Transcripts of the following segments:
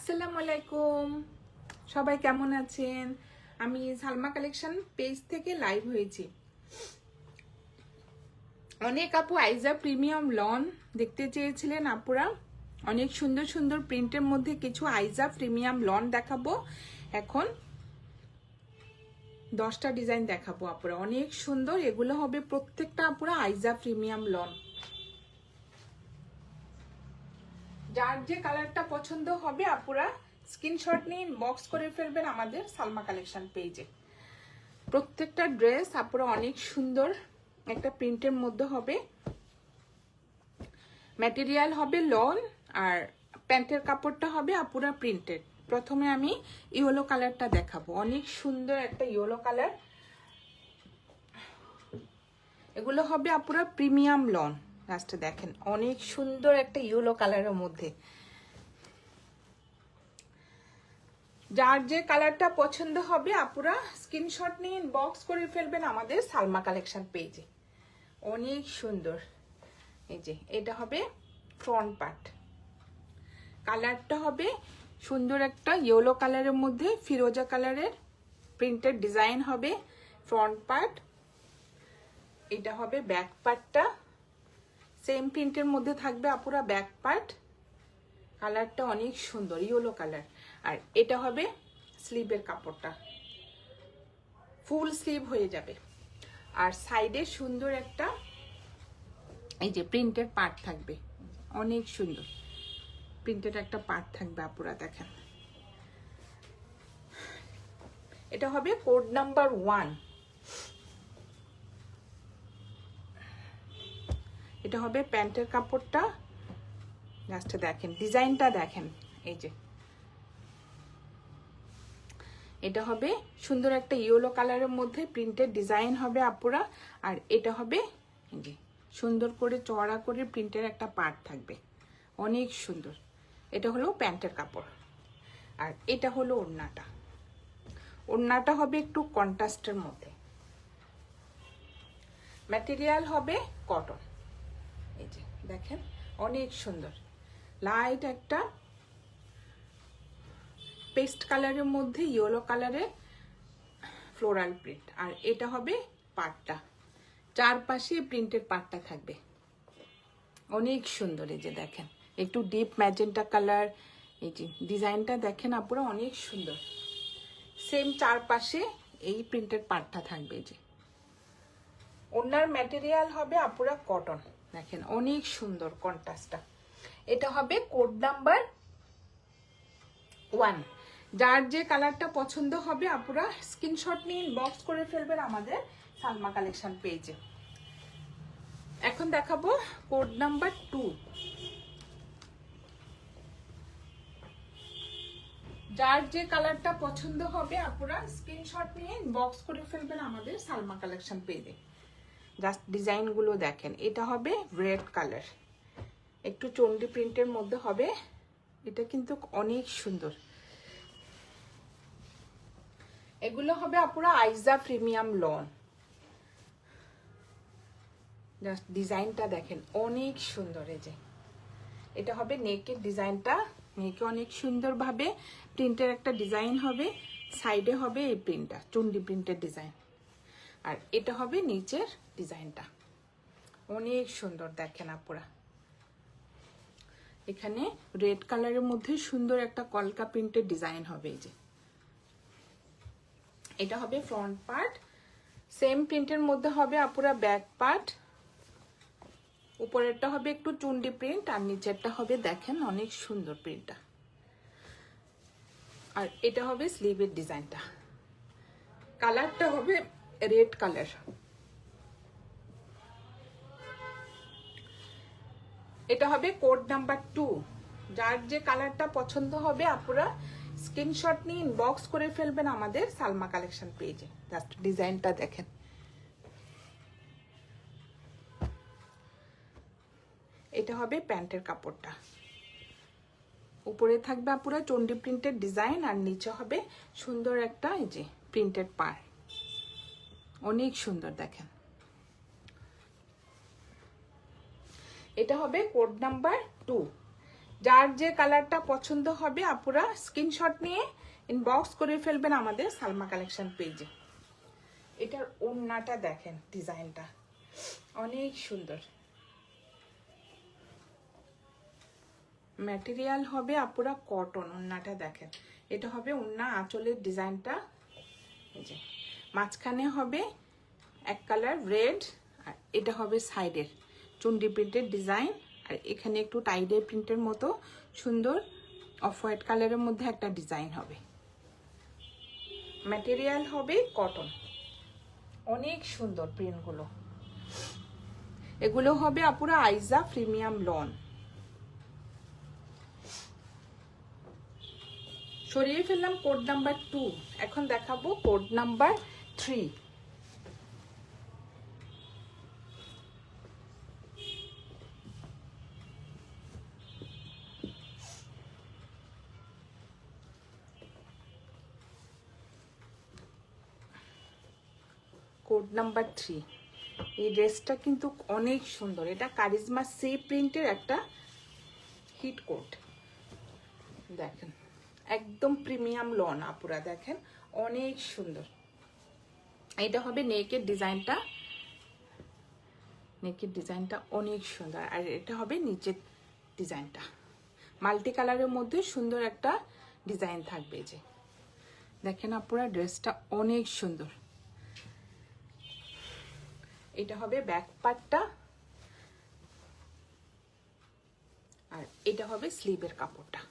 আসসালামু আলাইকুম, সবাই কেমন আছেন? আমি সালমা কালেকশন পেজ থেকে লাইভ হয়েছি। অনেক আপু আইজা প্রিমিয়াম লন দেখতে চেয়েছিলেন আপুরা। অনেক সুন্দর সুন্দর প্রিন্টের মধ্যে কিছু আইজা প্রিমিয়াম লন দেখাবো। এখন 10টা ডিজাইন দেখাবো আপুরা, অনেক সুন্দর। এগুলো হবে প্রত্যেকটা আপুরা আইজা প্রিমিয়াম লন। যার যে কালারটা পছন্দ হবে আপুরা স্ক্রিনশট নিয়ে ইনবক্স করে ফেলবেন আমাদের সালমা কালেকশন পেজে। প্রত্যেকটা ড্রেস আপুরা অনেক সুন্দর একটা প্রিন্টের মধ্যে হবে। ম্যাটেরিয়াল হবে লন আর প্যান্টের কাপড়টা হবে আপুরা প্রিন্টেড। প্রথমে আমি ইয়েলো কালারটা দেখাবো, অনেক সুন্দর একটা ইয়েলো কালার। এগুলো হবে আপুরা প্রিমিয়াম লন। লাস্টে দেখেন অনেক সুন্দর একটা ইয়েলো কালারের মধ্যে। যার যে কালারটা পছন্দ হবে আপুরা স্ক্রিনশট নিয়ে ইনবক্স করে ফেলবেন আমাদের সালমা কালেকশন পেজে। অনেক সুন্দর। এই যে এটা হবে ফ্রন্ট পার্ট, কালারটা হবে সুন্দর একটা ইয়েলো কালারের মধ্যে ফিরোজা কালারের প্রিন্টেড ডিজাইন হবে ফ্রন্ট পার্ট। এটা হবে ব্যাক পার্টটা, সেম প্রিন্টের মধ্যে থাকবে আপুরা ব্যাক পার্ট। কালারটা অনেক সুন্দর ইয়েলো কালার। আর এটা হবে স্লিভের কাপড়টা, ফুল স্লিভ হয়ে যাবে। আর সাইডে সুন্দর একটা এই যে প্রিন্টের পার্ট থাকবে, অনেক সুন্দর প্রিন্টের একটা পার্ট থাকবে আপুরা দেখেন। এটা হবে কোড নাম্বার 1। এটা হবে প্যান্টের কাপড়টা। লাস্টে দেখেন ডিজাইনটা দেখেন। এই যে এটা হবে সুন্দর একটা ইয়েলো কালারের মধ্যে প্রিন্টেড ডিজাইন হবে আপুরা। আর এটা হবে এই যে সুন্দর করে চড়া করে প্রিন্টের একটা পার্ট থাকবে, অনেক সুন্দর। এটা হলো প্যান্টের কাপড়। আর এটা হলো ওড়নাটা। ওড়নাটা হবে একটু কন্ট্রাস্টের মধ্যে। ম্যাটেরিয়াল হবে কটন। এই যে দেখেন অনেক সুন্দর লাইট একটা পেস্ট কালারের মধ্যে ইয়েলো কালারের ফ্লোরাল প্রিন্ট। আর এটা হবে পাটটা, চারপাশে প্রিন্টের পাটটা থাকবে, অনেক সুন্দর। এই যে দেখেন একটু ডিপ ম্যাজেন্টা কালার। এই যে ডিজাইনটা দেখেন আপুরা অনেক সুন্দর। সেম চারপাশে এই প্রিন্টের পাটটা থাকবে। এই যে ওনার ম্যাটেরিয়াল হবে আপুরা কটন। দেখেন অনেক সুন্দর কন্ট্রাস্টটা। এটা হবে কোড নাম্বার 1। যার যে কালারটা পছন্দ হবে আপুরা স্ক্রিনশট নিয়ে ইনবক্স করে ফেলবেন আমাদের সালমা কালেকশন পেজে। এখন দেখাবো কোড নাম্বার 2। যার যে কালারটা পছন্দ হবে আপুরা স্ক্রিনশট নিয়ে ইনবক্স করে ফেলবেন আমাদের সালমা কালেকশন পেজে। জাস্ট ডিজাইনগুলো দেখেন। এটা হবে রেড কালার, একটু চন্ডি প্রিন্টের মধ্যে হবে। এটা কিন্তু অনেক সুন্দর। এগুলো হবে আপুরা আইজা প্রিমিয়াম লন। জাস্ট ডিজাইনটা দেখেন অনেক সুন্দর। এই যে এটা হবে নেকের ডিজাইনটা। নেকে অনেক সুন্দরভাবে প্রিন্টের একটা ডিজাইন হবে। সাইডে হবে এই প্রিন্টটা চুন্ডি প্রিন্টের ডিজাইন। আর এটা হবে নিচের ডিজাইনটা, অনেক সুন্দর দেখেন আপুরা। এখানে রেড কালারের মধ্যে সুন্দর একটা কলকা প্রিন্টের ডিজাইন হবে। এই যে এটা হবে ফ্রন্ট পার্ট, সেম প্রিন্টের মধ্যে হবে আপুরা ব্যাক পার্ট। উপরেরটা হবে একটু চুন্ডি প্রিন্ট আর নিচেরটা হবে দেখেন অনেক সুন্দর প্রিন্টটা। আর এটা হবে স্লিভের ডিজাইনটা। কালারটা হবে রেড কালার। এটা হবে কোড নাম্বার 2। যার যে কালারটা পছন্দ হবে আপুরা স্ক্রিনশট নিয়ে ইনবক্স করে ফেলবেন আমাদের সালমা কালেকশন পেজে। জাস্ট ডিজাইনটা দেখেন। এটা হবে প্যান্টের কাপড়টা। উপরে থাকবে আপুরা চন্ডি প্রিন্টের ডিজাইন আর নিচে হবে সুন্দর একটা এই যে প্রিন্টেড পার, অনেক সুন্দর দেখেন। এটা হবে কোড নাম্বার 2। যার যে কালারটা পছন্দ হবে আপুরা স্ক্রিনশট নিয়ে ইনবক্স করে ফেলবেন আমাদের সালমা কালেকশন পেজে। এটার ওড়নাটা দেখেন, ডিজাইনটা অনেক সুন্দর। ম্যাটেরিয়াল হবে আপুরা কটন। ওড়নাটা দেখেন, এটা হবে ওড়না আঁচলের ডিজাইনটা। এই যে মাঝখানে হবে এক কালার রেড, আর এটা হবে সাইডের চুন্ডি প্রিন্টের ডিজাইন, আর এখানে একটু টাইডের প্রিন্টের মতো সুন্দর অফ হোয়াইট কালারের মধ্যে একটা ডিজাইন হবে। ম্যাটেরিয়াল হবে কটন, অনেক সুন্দর প্রিন্টগুলো। এগুলো হবে আপুরা আইজা প্রিমিয়াম লন। সরিয়ে ফেললাম কোড নাম্বার 2, এখন দেখাবো কোড নাম্বার 3। কোড নাম্বার 3, এই ড্রেসটা কিন্তু অনেক সুন্দর। এটা কারিজমা সি প্রিন্টের একটা হিট কোট, দেখেন একদম প্রিমিয়াম লন আপুরা, দেখেন অনেক সুন্দর। এটা হবে নেকের ডিজাইনটা, নেকের ডিজাইনটা অনেক সুন্দর, আর এটা হবে নিচের ডিজাইনটা মাল্টি কালারের মধ্যে সুন্দর একটা ডিজাইন থাকবে। যে দেখেন আপুরা ড্রেসটা অনেক সুন্দর। এটা হবে ব্যাক পার্টটা, আর এটা হবে স্লিভের কাপড়টা,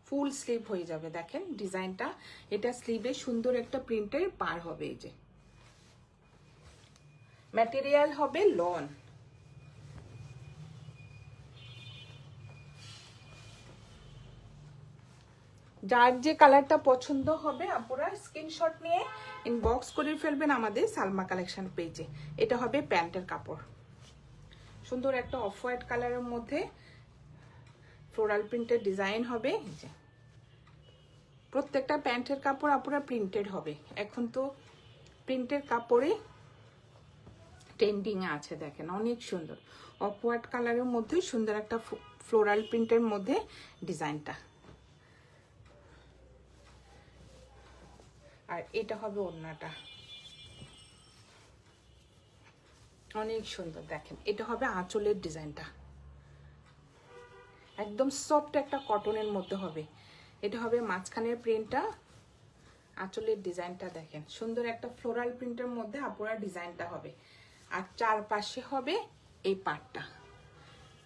ফুল স্লিভ হয়ে যাবে। দেখেন ডিজাইনটা, এটা স্লিভে সুন্দর একটা প্রিন্টের পার হবে। এই যে ম্যাটেরিয়াল হবে লন। যার যে কালারটা পছন্দ হবে আপুরা স্ক্রিনশট নিয়ে ইনবক্স করে ফেলবেন আমাদের সালমা কালেকশন পেজে। এটা হবে প্যান্টের কাপড়, সুন্দর একটা অফ হোয়াইট কালারের মধ্যে ফ্লোরাল প্রিন্টের ডিজাইন হবে। প্রত্যেকটা প্যান্টের কাপড় আপুরা প্রিন্টেড হবে। এখন তো প্রিন্টের কাপড়ে ট্রেন্ডিং আছে, দেখেন অনেক সুন্দর অফ হোয়াইট কালারের মধ্যে সুন্দর একটা ফ্লোরাল প্রিন্টের মধ্যে ডিজাইনটা। আর এটা হবে ওড়নাটা, অনেক সুন্দর। দেখেন এটা হবে আঁচলের ডিজাইনটা, একদম সফট একটা কটনের মধ্যে হবে। এটা হবে মাঝখানের প্রিন্টটা, আঁচলের ডিজাইনটা দেখেন সুন্দর একটা ফ্লোরাল প্রিন্টের মধ্যে আপুরা ডিজাইনটা হবে। আর চারপাশে হবে এই পার্টটা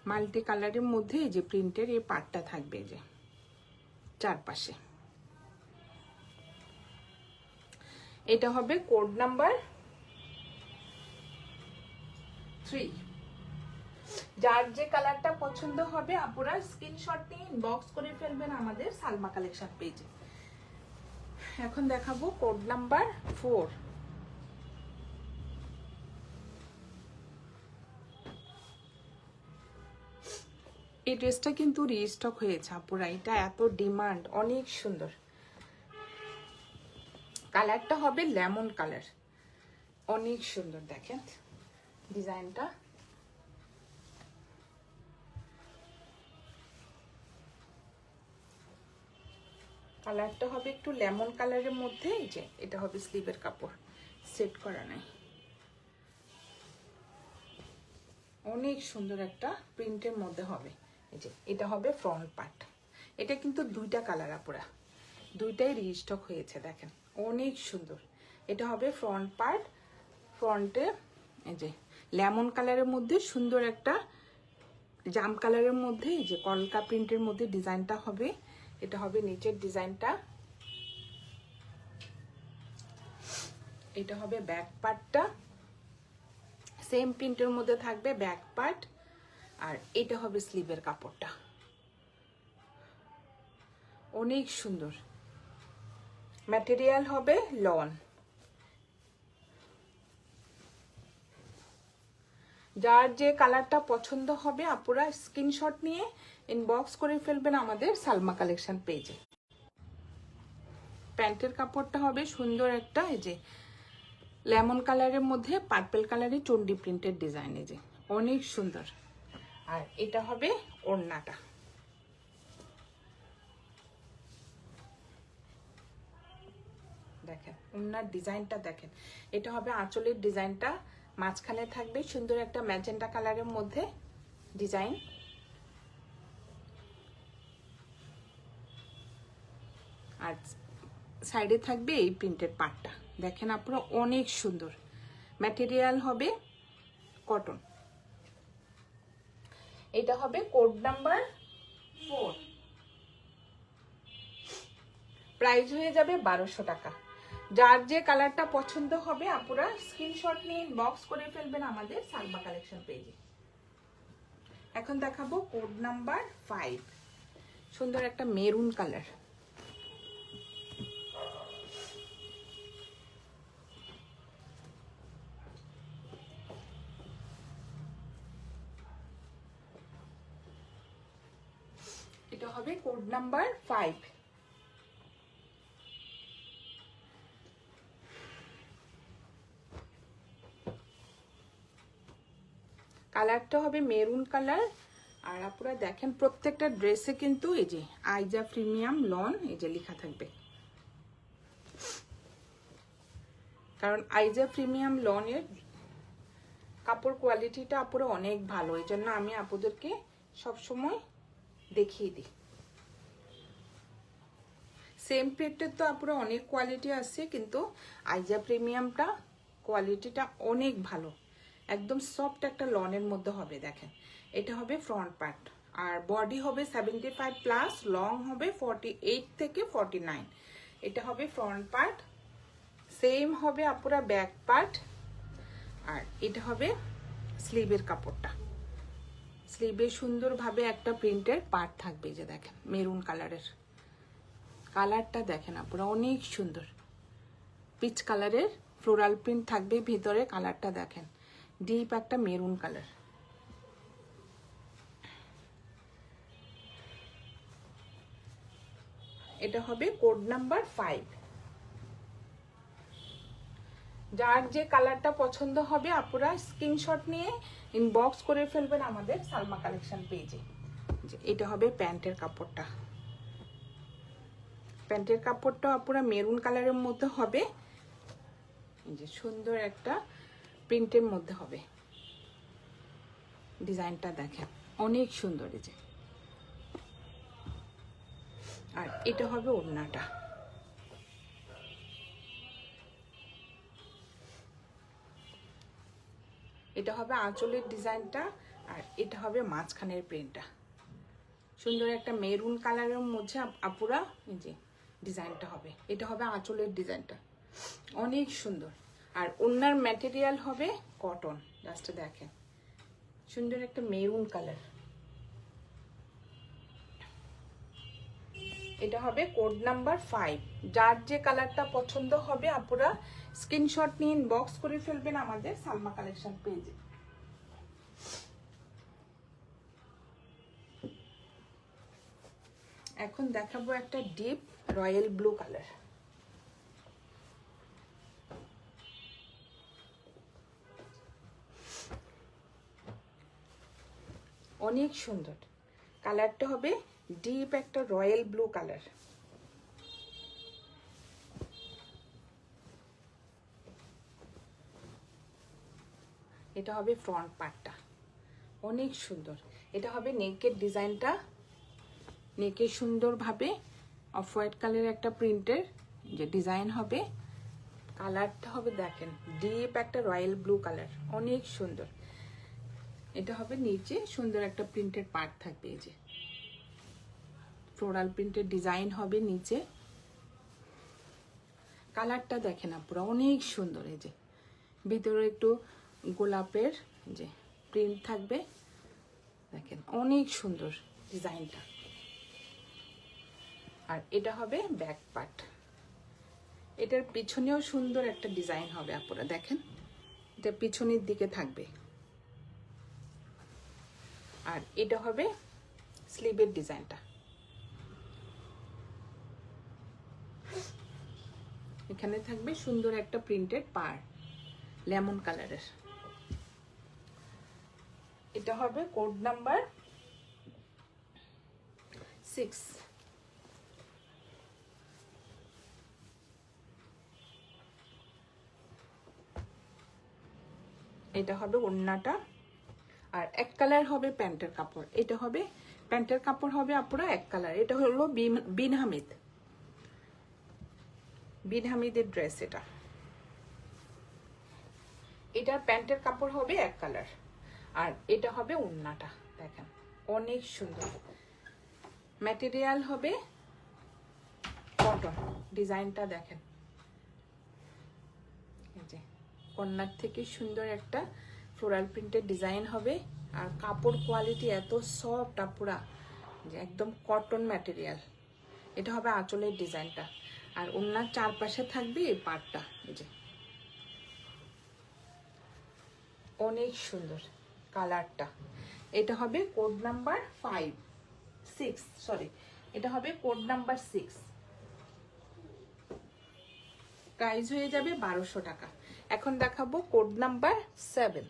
মাল্টি কালারের মধ্যে, এই যে প্রিন্টের এই পার্টটা থাকবে যে চারপাশে। এটা হবে কোড নাম্বার 3। যার যে কালারটা পছন্দ হবে আপুরা স্ক্রিনশট নিয়ে ইনবক্স করে ফেলবেন আমাদের সালমা কালেকশন পেজে। এখন দেখাবো কোড নাম্বার 4। এই ড্রেসটা কিন্তু রিস্টক হয়েছে আপুরা, এটা এত ডিমান্ড, অনেক সুন্দর। কালারটা হবে লেমন কালার, অনেক সুন্দর। দেখেন ডিজাইনটা, কালারটা হবে একটু লেমন কালারের মধ্যে। এই যে এটা হবে স্লিভের কাপড়, সেট করা নাই, অনেক সুন্দর একটা প্রিন্টের মধ্যে হবে। এই যে এটা হবে ফ্রন্ট পার্ট। এটা কিন্তু দুইটা কালার আপুরা, দুইটাই রিস্টক হয়েছে, দেখেন অনেক সুন্দর। এটা হবে ফ্রন্ট পার্ট, ফ্রন্টে এই যে লেমন কালারের মধ্যে সুন্দর একটা জাম কালারের মধ্যে এই যে কলকা প্রিন্টের মধ্যে ডিজাইনটা হবে। এটা হবে নিচের ডিজাইনটা, এটা হবে ব্যাক পার্টটা, সেম প্রিন্টের মধ্যে থাকবে ব্যাক পার্ট, আর এটা হবে স্লিভের কাপড়টা, অনেক সুন্দর। ম্যাটেরিয়াল হবে লন। যার যে কালারটা পছন্দ হবে আপুরা স্ক্রিনশট নিয়ে ইনবক্স করে ফেলবেন আমাদের সালমা কালেকশন পেজে। প্যান্টের কাপড়টা হবে সুন্দর একটা এই যে লেমন কালারের মধ্যে পার্পল কালারের চন্ডি প্রিন্টের ডিজাইন, এই যে অনেক সুন্দর। আর এটা হবে ওড়নাটা, দেখেন ওনার ডিজাইনটা দেখেন, এটা হবে আঁচলের ডিজাইনটা, মাঝখানে থাকবে সুন্দর একটা ম্যাজেন্টা কালারের মধ্যে ডিজাইন। আর সাইডে থাকবে এই প্রিন্টের পাটটা, দেখেন আপনারা অনেক সুন্দর। ম্যাটেরিয়াল হবে কটন। এটা হবে কোড নাম্বার 4, প্রাইস হয়ে যাবে 1200 টাকা। যার যে কালারটা পছন্দ হবে আপনারা স্ক্রিনশট নিয়ে ইনবক্স করে ফেলবেন আমাদের সালমা কালেকশন পেজে। এখন দেখাবো কোড নাম্বার 5, সুন্দর একটা মেরুন কালার। এটা হবে কোড নাম্বার 5। কালারটা হবে মেরুন কালার। আর আপনারা দেখেন প্রত্যেকটা ড্রেসে কিন্তু এই যে আইজা প্রিমিয়াম লন এই যে লেখা থাকবে, কারণ আইজা প্রিমিয়াম লনের কাপড় কোয়ালিটিটা আপুরা অনেক ভালো, এই জন্য আমি আপুদেরকে সবসময় দেখিয়ে দিই। সেম প্রিন্টের তো আপুরা অনেক কোয়ালিটি আছে, কিন্তু আইজা প্রিমিয়ামটা কোয়ালিটিটা অনেক ভালো, একদম সফট একটা লনের মধ্যে হবে। দেখেন এটা হবে ফ্রন্ট পার্ট, আর বডি হবে 75 প্লাস, লং হবে 48 থেকে 49। এটা হবে ফ্রন্ট পার্ট, সেম হবে আপুরা ব্যাক পার্ট। আর এটা হবে স্লিভের কাপড়টা, স্লিভে সুন্দরভাবে একটা প্রিন্টের পার্ট থাকবে। যে দেখেন মেরুন কালারের কালারটা দেখেন আপুরা অনেক সুন্দর, পিচ কালারের ফ্লোরাল প্রিন্ট থাকবে ভিতরে। কালারটা দেখেন ডিপ একটা মেরুন কালার। এটা হবে কোড নাম্বার 5। যার যে কালারটা পছন্দ হবে আপনারা স্ক্রিনশট নিয়ে ইনবক্স করে ফেলবেন আমাদের সালমা কালেকশন পেজে। এটা হবে প্যান্টের কাপড়টা, প্যান্টের কাপড়টা আপনারা মেরুন কালারের মধ্যে হবে, যে সুন্দর একটা প্রিন্টের মধ্যে হবে। ডিজাইনটা দেখেন অনেক সুন্দর। এই যে আর এটা হবে ওড়নাটা, এটা হবে আঁচলের ডিজাইনটা, আর এটা হবে মাঝখানের প্রিন্টটা। সুন্দর একটা মেরুন কালারের মধ্যে আপুরা এই যে ডিজাইনটা হবে, এটা হবে আঁচলের ডিজাইনটা অনেক সুন্দর। আর ওড়নার ম্যাটেরিয়াল হবে কটন। জাস্ট দেখেন সুন্দর একটা মেরুন কালার। এটা হবে কোড নাম্বার 5। যার যে কালারটা পছন্দ হবে আপনারা স্ক্রিনশট নিয়ে ইনবক্স করে ফেলবেন আমাদের সালমা কালেকশন পেজে। এখন দেখাবো একটা ডিপ রয়্যাল ব্লু কালার। অনেক সুন্দর কালারটা হবে ডিপ একটা রয়্যাল ব্লু কালার। এটা হবে ফ্রন্ট পার্টটা অনেক সুন্দর। এটা হবে নেকের ডিজাইনটা, নেকে সুন্দরভাবে অফ হোয়াইট কালারের একটা প্রিন্টের যে ডিজাইন হবে। কালারটা হবে দেখেন ডিপ একটা রয়্যাল ব্লু কালার অনেক সুন্দর। এটা হবে নিচে সুন্দর একটা প্রিন্টের পার্ট থাকবে, এই যে ফ্লোরাল প্রিন্টের ডিজাইন হবে নিচে। কালারটা দেখেন আপুরা অনেক সুন্দর। এই যে ভিতরে একটু গোলাপের যে প্রিন্ট থাকবে, দেখেন অনেক সুন্দর ডিজাইনটা। আর এটা হবে ব্যাক পার্ট, এটার পিছনেও সুন্দর একটা ডিজাইন হবে আপনারা দেখেন, এটা পিছনের দিকে থাকবে। আর এটা হবে স্লিভের ডিজাইনটা, এখানে থাকবে সুন্দর একটা প্রিন্টেড পার লেমন কালারের। এটা হবে কোড নাম্বার 6। এটা হবে ওড়নাটা। আর এক কালার হবে প্যান্টের কাপড়। এটা হবে প্যান্টের কাপড় হবে আপুরা এক কালার। এটা হলো বিন হামিদ, বিন হামিদের ড্রেস এটা। এটার প্যান্টের কাপড় হবে এক কালার। আর এটা হবে ওড়নাটা, দেখেন অনেক সুন্দর। ম্যাটেরিয়াল হবে কটন। ডিজাইনটা দেখেন, এই যে কন্যার থেকে সুন্দর একটা ফ্লোরাল প্রিন্টের ডিজাইন হবে। আর কাপড় কোয়ালিটি এত সফট আপুরা, যে একদম কটন ম্যাটেরিয়াল। এটা হবে আঁচলের ডিজাইনটা। আর ওড়নার চারপাশে থাকবে এই পাটটা, এই যে অনেক সুন্দর কালারটা। এটা হবে কোড নাম্বার 6, সরি, এটা হবে কোড নাম্বার 6। প্রাইস হয়ে যাবে 1200 টাকা। এখন দেখাবো কোড নাম্বার 7।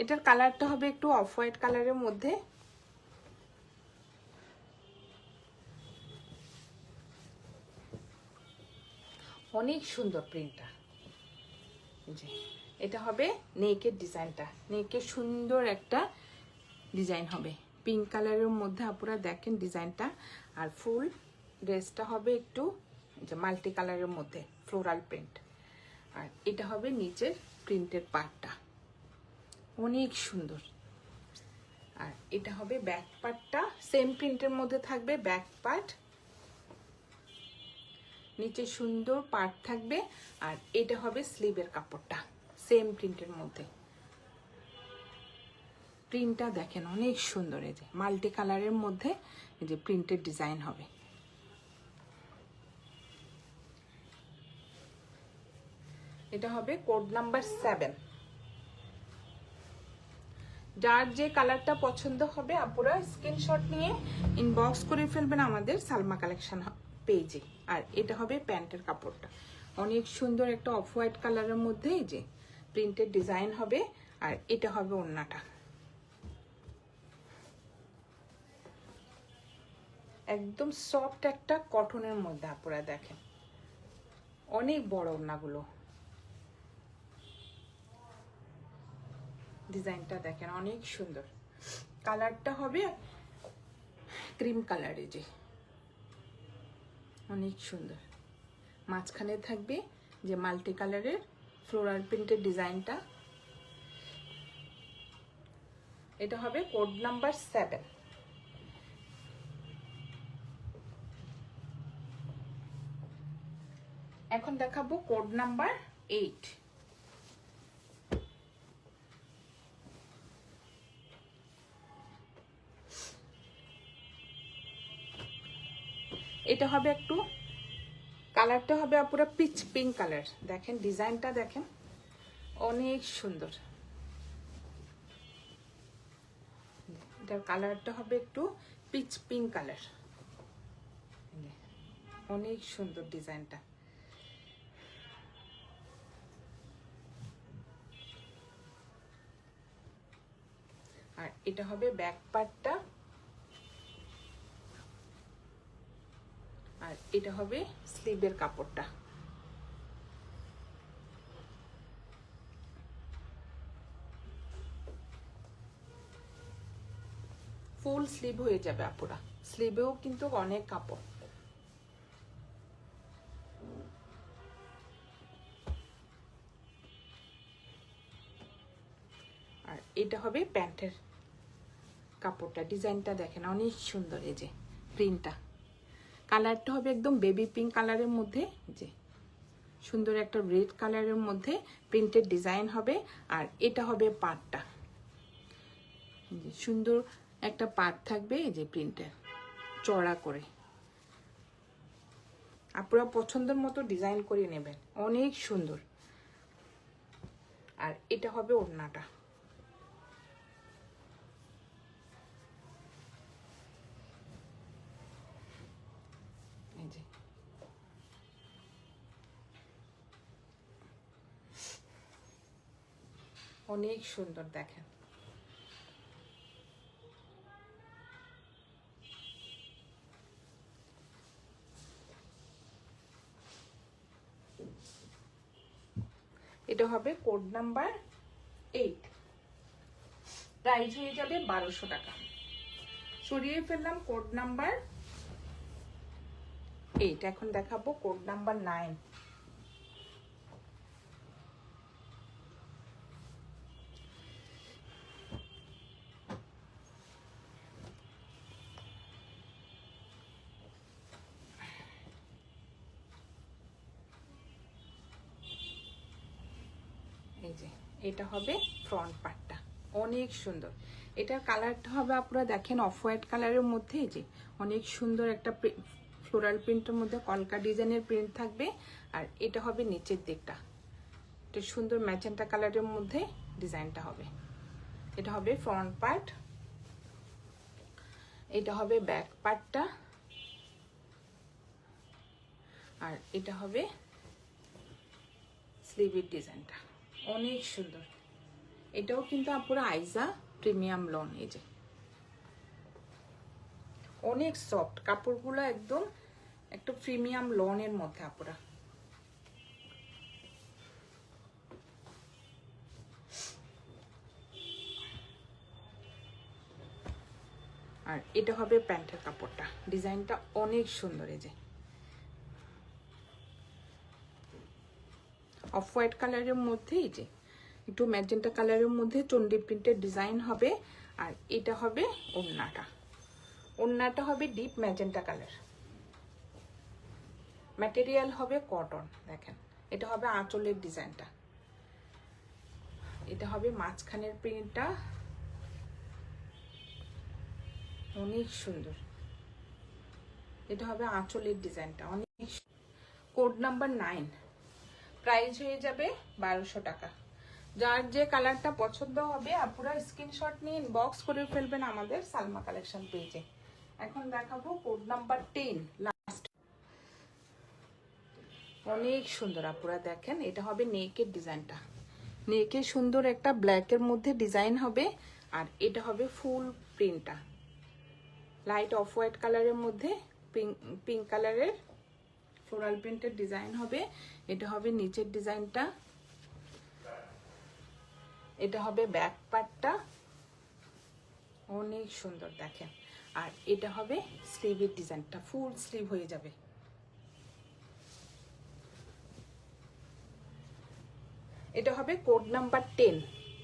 এটার কালারটা হবে একটু অফ হোয়াইট কালারের মধ্যে। অনেক সুন্দর প্রিন্টটা। জি, এটা হবে নেকের ডিজাইনটা। নেকের সুন্দর একটা ডিজাইন হবে পিঙ্ক কালারের মধ্যে, আপুরা দেখেন ডিজাইনটা। আর ফুল ড্রেসটা হবে একটু যে মাল্টি কালারের মধ্যে ফ্লোরাল প্রিন্ট। আর এটা হবে নিচের প্রিন্টের পার্টটা, অনেক সুন্দর। আর এটা হবে ব্যাক পার্টটা, সেম প্রিন্টের মধ্যে থাকবে ব্যাক পার্ট। নিচে সুন্দর পার্ট থাকবে। আর এটা হবে স্লিভের কাপড়টা, সেম প্রিন্টের মধ্যে। প্রিন্টটা দেখেন অনেক সুন্দর, এই যে মাল্টি কালারের মধ্যে এই যে প্রিন্টের ডিজাইন হবে। এটা হবে কোড নাম্বার 7। যার যে কালারটা পছন্দ হবে আপুরা স্ক্রিনশট নিয়ে ইনবক্স করে ফেলবেন আমাদের সালমা কালেকশন পেজে। আর এটা হবে প্যান্টের কাপড়টা, অনেক সুন্দর একটা অফ হোয়াইট কালারের মধ্যে এই যে প্রিন্টের ডিজাইন হবে। আর এটা হবে ওড়নাটা, একদম সফট একটা কটনের মধ্যে আপুরা দেখেন, অনেক বড় ওড়নাগুলো। ডিজাইনটা দেখেন অনেক সুন্দর। কালারটা হবে ক্রিম কালারে, যে অনেক সুন্দর। মাঝখানে থাকবে যে মাল্টি কালারের ফ্লোরাল প্রিন্টের ডিজাইনটা। এটা হবে কোড নাম্বার 7। এখন দেখাবো কোড নাম্বার 8। এটা হবে একটু কালারটা হবে পুরো পিচ পিঙ্ক কালার। দেখেন ডিজাইনটা দেখেন অনেক সুন্দর। এটার কালারটা হবে একটু পিচ পিঙ্ক কালার, অনেক সুন্দর ডিজাইনটা। আর এটা হবে ব্যাক পার্টটা। আর এটা হবে স্লিভের কাপড়টা। ফুল স্লিভ হয়ে যাবে আপুরা, স্লিভেও কিন্তু অনেক কাপড়। আর এটা হবে প্যান্টের কাপড়টা। ডিজাইনটা দেখেন অনেক সুন্দর, এই যে প্রিন্টটা। কালারটা হবে একদম বেবি পিঙ্ক কালারের মধ্যে, যে সুন্দর একটা রেড কালারের মধ্যে প্রিন্টেড ডিজাইন হবে। আর এটা হবে পাটটা, সুন্দর একটা পাট থাকবে এই যে প্রিন্টের চড়া করে। আপনারা পছন্দের মতো ডিজাইন করে নেবেন, অনেক সুন্দর। আর এটা হবে ওড়নাটা, এই যে অনেক সুন্দর দেখেন। হবে কোড নাম্বার 8, প্রাইস হয়ে যাবে 1200 টাকা। সরিয়ে ফেললাম কোড নাম্বার 8, এখন দেখাবো কোড নাম্বার 9। এই যে এটা হবে ফ্রন্ট পার্টটা, অনেক সুন্দর। এটার কালারটা হবে আপনারা দেখেন অফ হোয়াইট কালারের মধ্যে, এই যে অনেক সুন্দর একটা ফ্লোরাল প্রিন্টের মধ্যে কলকা ডিজাইনের প্রিন্ট থাকবে। আর এটা হবে নিচের দিকটা, এটা সুন্দর ম্যাজেন্টা কালারের মধ্যে ডিজাইনটা হবে। এটা হবে ফ্রন্ট পার্ট, এটা হবে ব্যাক পার্টটা, আর এটা হবে স্লিভের ডিজাইনটা, অনেক সুন্দর। এটাও কিন্তু আপুরা আইজা প্রিমিয়াম লন, এই যে অনেক সফট কাপড়গুলো, একদম একটা প্রিমিয়াম লনের মধ্যে আপুরা। আর এটা হবে প্যান্টের কাপড়টা, ডিজাইনটা অনেক সুন্দর। এই যে অফ হোয়াইট কালারের মধ্যে, এই যে একটু ম্যাজেন্টা কালারের মধ্যে চন্ডি প্রিন্টের ডিজাইন হবে। আর এটা হবে ওড়নাটা, ওড়নাটা হবে ডিপ ম্যাজেন্টা কালার, ম্যাটেরিয়াল হবে কটন। দেখেন এটা হবে আঁচলের ডিজাইনটা, এটা হবে মাঝখানের প্রিন্টটা, অনেক সুন্দর। এটা হবে আঁচলের ডিজাইনটা, অনেক। কোড নাম্বার 9, প্রাইস হয়ে যাবে 1200 টাকা। যার যে কালারটা পছন্দ হবে আপুরা স্ক্রিনশট নিয়ে ইনবক্স করে ফেলবেন আমাদের সালমা কালেকশন পেজে। এখন দেখাবো কোড নাম্বার 10, লাস্ট। অনেক সুন্দর আপুরা, দেখেন এটা হবে নেকের ডিজাইনটা, নেকে সুন্দর একটা ব্ল্যাকের মধ্যে ডিজাইন হবে। আর এটা হবে ফুল প্রিন্টটা লাইট অফ হোয়াইট কালারের মধ্যে পিঙ্ক কালারের ফ্লোরাল প্রিন্টের ডিজাইন হবে। এটা হবে নিচের ডিজাইনটা, এটা হবে ব্যাক পার্টটা, অনেক সুন্দর দেখেন। আর এটা হবে স্লিভের ডিজাইনটা, ফুল স্লিভ হয়ে যাবে। এটা হবে কোড নাম্বার 10।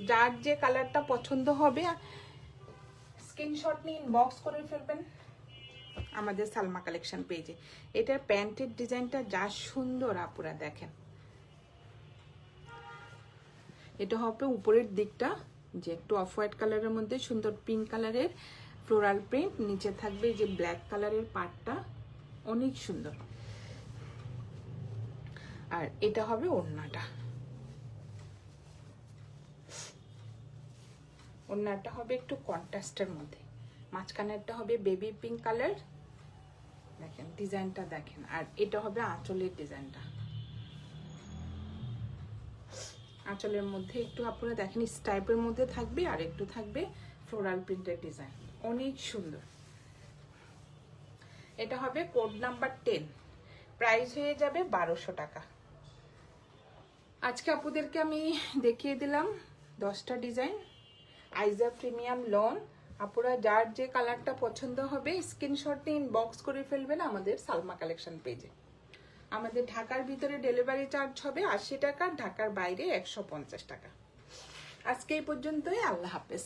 যার যে কালারটা পছন্দ হবে স্ক্রিনশট নিয়ে ইনবক্স করে ফেলবেন আমাদের সালমা কালেকশন পেজে। এটার প্যান্টের ডিজাইনটা যা সুন্দর আপুরা, দেখেন এটা হবে উপরের দিকটা যে একটু অফ হোয়াইট কালারের মধ্যে সুন্দর পিঙ্ক কালারের ফ্লোরাল প্রিন্ট, নিচে থাকবে যে ব্ল্যাক কালারের পার্টটা, অনেক সুন্দর। আর এটা হবে ওড়নাটা, ওড়নাটা হবে একটু কন্ট্রাস্টের মধ্যে, মাঝখানেরটা হবে বেবি পিঙ্ক কালার, দেখেন ডিজাইনটা দেখেন। আর এটা হবে আঁচলের ডিজাইনটা, আঁচলের মধ্যে একটু আপনারা দেখেন স্টাইপের মধ্যে থাকবে, আর একটু থাকবে ফ্লোরাল প্রিন্টের ডিজাইন, অনেক সুন্দর। এটা হবে কোড নাম্বার 10, প্রাইস হয়ে যাবে 1200 টাকা। আজকে আপুদেরকে আমি দেখিয়ে দিলাম 10টা ডিজাইন আইজা প্রিমিয়াম লন। আপুরা যার যে কালারটা পছন্দ হবে স্ক্রিনশট নিয়ে ইনবক্স করে ফেলবেন আমাদের সালমা কালেকশন পেজে। আমাদের ঢাকার ভিতরে ডেলিভারি চার্জ হবে 80 টাকা, ঢাকার বাইরে 150 টাকা। আজকে এই পর্যন্তই, আল্লাহ হাফেজ।